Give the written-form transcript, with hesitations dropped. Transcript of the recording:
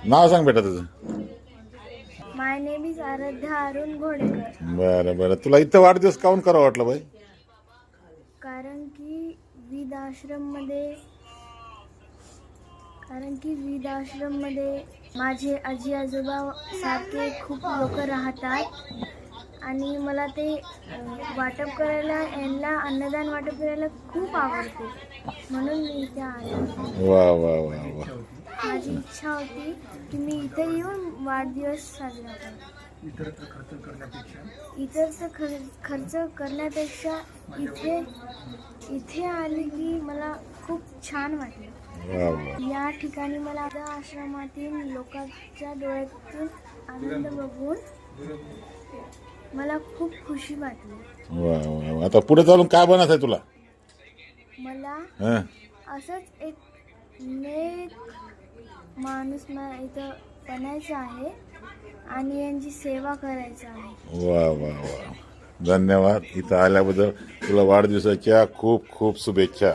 नाव सांग बेटा तुझं. माय नेम इज आराध्या अरुण घोडेकर. बरं बरं, तुला इथं वाढदिवस काऊन करावं वाटलं बाई? कारण की विध आश्रम मध्ये माझे आजी आजोबा सारखे खूप लोक राहतात आणि मला ते वाटप करायला, यांना अन्नदान वाटप करायला खूप आवडते, म्हणून मी इथे आले. वा वा वा वा. माझी इच्छा होती की मी इथे येऊन वाढदिवस साजरा करू. इतर खर्च करण्यापेक्षा इथे आले की मला खूप छान वाटलं. वा वा या ठिकाणी मला आश्रमातील लोकांच्या डोळ्यातून आनंद बघून मला खूप खुशी वाटली. वा वा वा. आता पुढे चालून काय बनायचं आहे तुला? मला हं? असंच एक नेक माणूस इथं बनायचं आहे आणि यांची सेवा करायची आहे. वा वा वा, धन्यवाद. इथं आल्याबद्दल तुला वाढदिवसाच्या खूप खूप शुभेच्छा.